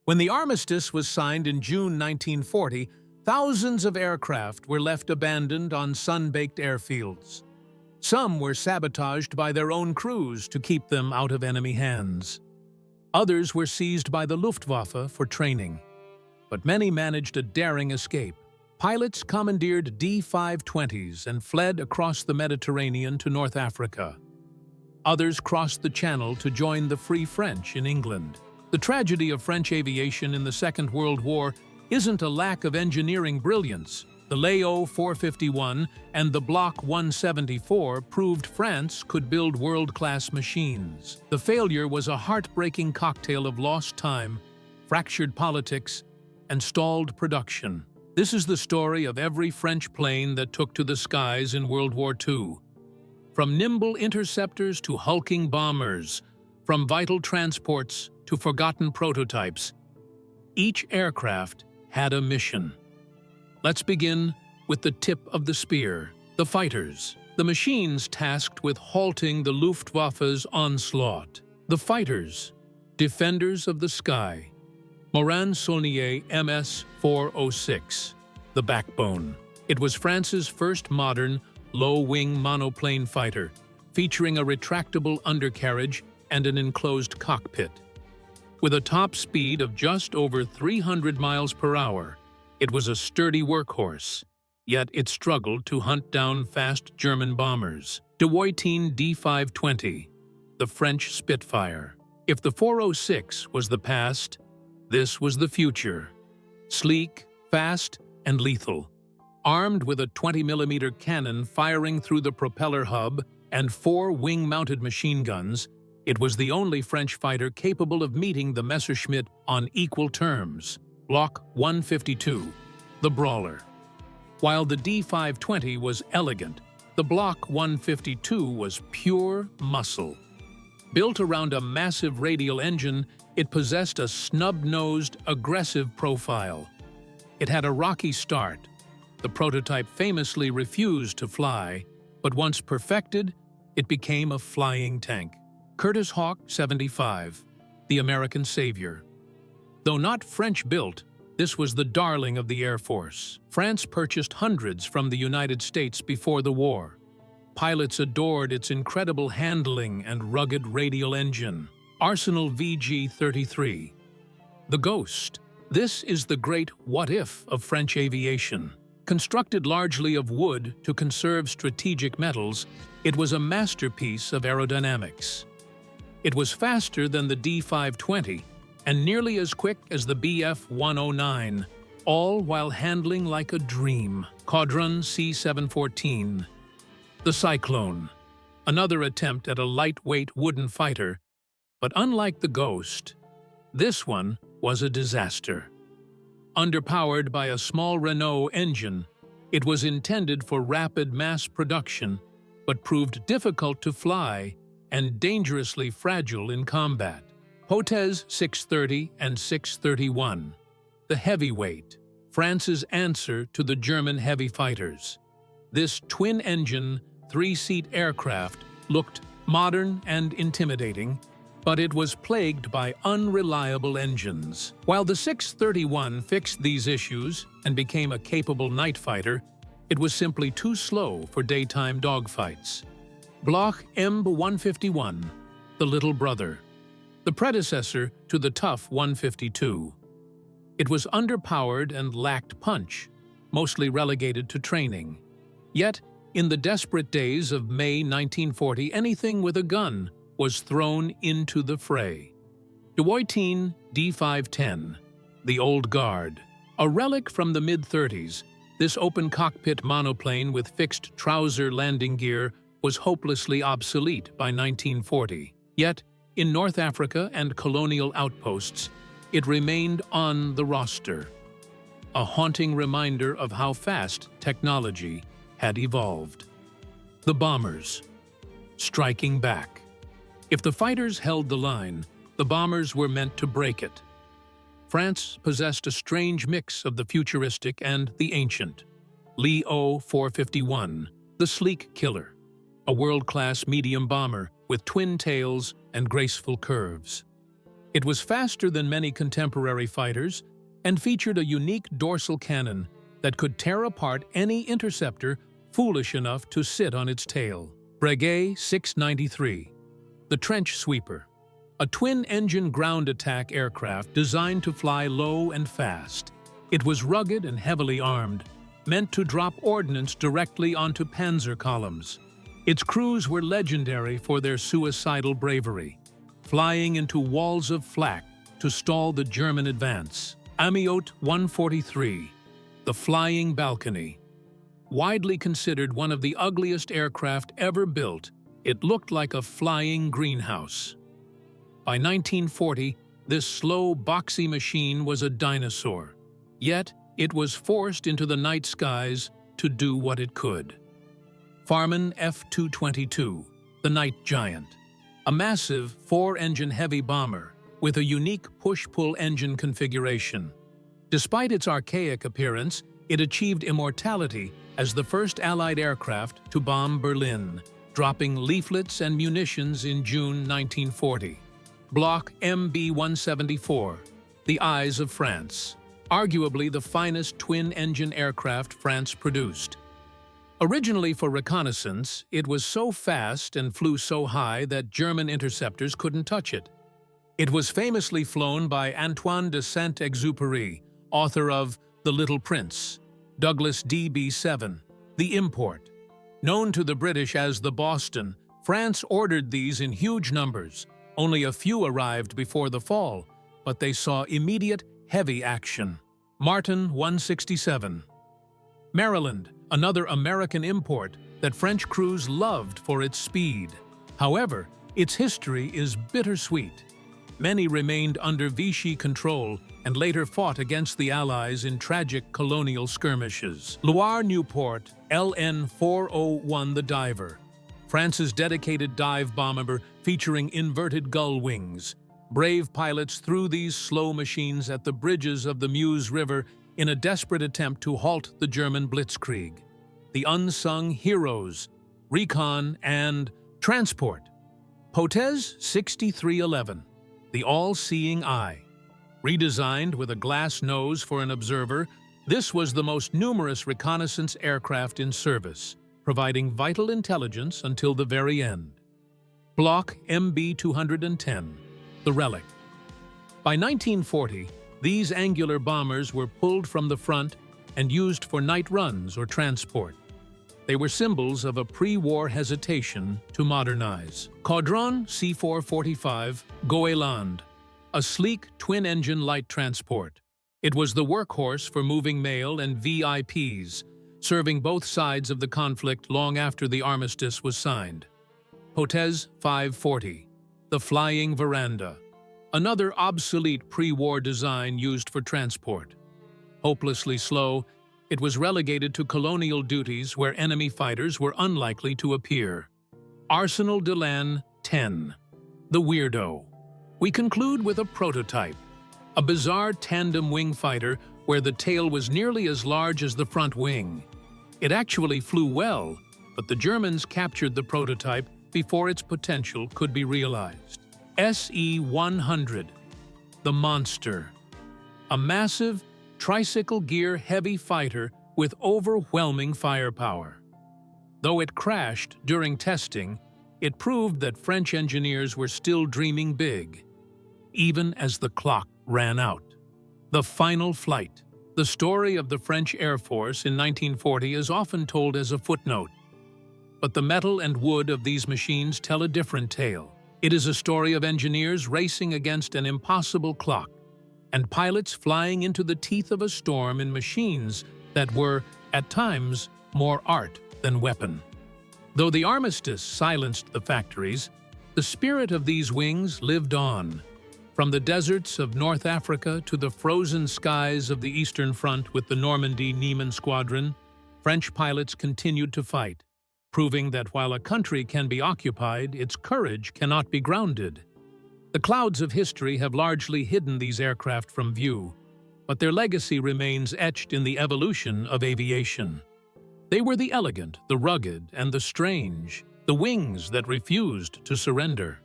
When the Armistice was signed in June 1940, thousands of aircraft were left abandoned on sun-baked airfields. Some were sabotaged by their own crews to keep them out of enemy hands. Others were seized by the Luftwaffe for training. But many managed a daring escape. Pilots commandeered D-520s and fled across the Mediterranean to North Africa. Others crossed the Channel to join the Free French in England. The tragedy of French aviation in the Second World War isn't a lack of engineering brilliance. The Léo 451 and the Bloch 174 proved France could build world-class machines. The failure was a heartbreaking cocktail of lost time, fractured politics, and stalled production. This is the story of every French plane that took to the skies in World War II. From nimble interceptors to hulking bombers, from vital transports to forgotten prototypes, each aircraft had a mission. Let's begin with the tip of the spear, the fighters, the machines tasked with halting the Luftwaffe's onslaught. The fighters, defenders of the sky. Morane-Saulnier MS 406, the backbone. It was France's first modern, low-wing monoplane fighter, featuring a retractable undercarriage and an enclosed cockpit. With a top speed of just over 300 miles per hour, it was a sturdy workhorse, yet it struggled to hunt down fast German bombers. Dewoitine D-520, the French Spitfire. If the 406 was the past, this was the future. Sleek, fast, and lethal. Armed with a 20mm cannon firing through the propeller hub and 4 wing-mounted machine guns, it was the only French fighter capable of meeting the Messerschmitt on equal terms. Bloch 152, the Brawler. While the D-520 was elegant, the Bloch 152 was pure muscle. Built around a massive radial engine, it possessed a snub-nosed, aggressive profile. It had a rocky start. The prototype famously refused to fly, but once perfected, it became a flying tank. Curtiss Hawk 75, the American savior. Though not French-built, this was the darling of the Air Force. France purchased hundreds from the United States before the war. Pilots adored its incredible handling and rugged radial engine. Arsenal VG-33. The Ghost. This is the great what-if of French aviation. Constructed largely of wood to conserve strategic metals, it was a masterpiece of aerodynamics. It was faster than the D-520 and nearly as quick as the Bf-109, all while handling like a dream. Caudron C 714. The Cyclone. Another attempt at a lightweight wooden fighter, but unlike the Ghost, this one was a disaster. Underpowered by a small Renault engine, it was intended for rapid mass production, but proved difficult to fly and dangerously fragile in combat. Potez 630 and 631, the heavyweight, France's answer to the German heavy fighters. This twin-engine, 3-seat aircraft looked modern and intimidating, but it was plagued by unreliable engines. While the 631 fixed these issues and became a capable night fighter, it was simply too slow for daytime dogfights. Bloch MB 151, the little brother, the predecessor to the tough 152. It was underpowered and lacked punch, mostly relegated to training. Yet, in the desperate days of May 1940, anything with a gun was thrown into the fray. Dewoitine D-510, the Old Guard. A relic from the mid-30s, this open-cockpit monoplane with fixed trouser landing gear was hopelessly obsolete by 1940. Yet, in North Africa and colonial outposts, it remained on the roster. A haunting reminder of how fast technology had evolved. The bombers. Striking back. If the fighters held the line, the bombers were meant to break it. France possessed a strange mix of the futuristic and the ancient. Léo 451, the sleek killer, a world-class medium bomber with twin tails and graceful curves. It was faster than many contemporary fighters and featured a unique dorsal cannon that could tear apart any interceptor foolish enough to sit on its tail. Breguet 693, the trench sweeper, a twin-engine ground attack aircraft designed to fly low and fast. It was rugged and heavily armed, meant to drop ordnance directly onto panzer columns. Its crews were legendary for their suicidal bravery, flying into walls of flak to stall the German advance. Amiot 143, the flying balcony. Widely considered one of the ugliest aircraft ever built, it looked like a flying greenhouse. By 1940, this slow, boxy machine was a dinosaur. Yet, it was forced into the night skies to do what it could. Farman F-222, the Night Giant, a massive four-engine heavy bomber with a unique push-pull engine configuration. Despite its archaic appearance, it achieved immortality as the first Allied aircraft to bomb Berlin, dropping leaflets and munitions in June 1940. Bloch MB 174, the Eyes of France, arguably the finest twin-engine aircraft France produced. Originally for reconnaissance, it was so fast and flew so high that German interceptors couldn't touch it. It was famously flown by Antoine de Saint-Exupéry, author of The Little Prince, Douglas DB-7, the import. Known to the British as the Boston, France ordered these in huge numbers. Only a few arrived before the fall, but they saw immediate, heavy action. Martin 167. Maryland, another American import that French crews loved for its speed. However, its history is bittersweet. Many remained under Vichy control and later fought against the Allies in tragic colonial skirmishes. Loire-Nieuport LN 401, the Diver, France's dedicated dive bomber featuring inverted gull wings. Brave pilots threw these slow machines at the bridges of the Meuse River in a desperate attempt to halt the German blitzkrieg. The unsung heroes, recon and transport. Potez 6311, the all-seeing eye. Redesigned with a glass nose for an observer, this was the most numerous reconnaissance aircraft in service, providing vital intelligence until the very end. Bloch MB 210, the Relic. By 1940, these angular bombers were pulled from the front and used for night runs or transport. They were symbols of a pre-war hesitation to modernize. Caudron C 445, Goéland, a sleek twin-engine light transport. It was the workhorse for moving mail and VIPs, serving both sides of the conflict long after the Armistice was signed. Potez 540, the Flying Veranda, another obsolete pre-war design used for transport. Hopelessly slow, it was relegated to colonial duties where enemy fighters were unlikely to appear. Arsenal-Delanne 10, the Weirdo. We conclude with a prototype, a bizarre tandem wing fighter where the tail was nearly as large as the front wing. It actually flew well, but the Germans captured the prototype before its potential could be realized. SE-100, the Monster, a massive, tricycle-gear heavy fighter with overwhelming firepower. Though it crashed during testing, it proved that French engineers were still dreaming big, even as the clock ran out. The final flight. The story of the French Air Force in 1940 is often told as a footnote, but the metal and wood of these machines tell a different tale. It is a story of engineers racing against an impossible clock, and pilots flying into the teeth of a storm in machines that were, at times, more art than weapon. Though the Armistice silenced the factories, the spirit of these wings lived on. From the deserts of North Africa to the frozen skies of the Eastern Front with the Normandy Neiman Squadron, French pilots continued to fight, proving that while a country can be occupied, its courage cannot be grounded. The clouds of history have largely hidden these aircraft from view, but their legacy remains etched in the evolution of aviation. They were the elegant, the rugged, and the strange, the wings that refused to surrender.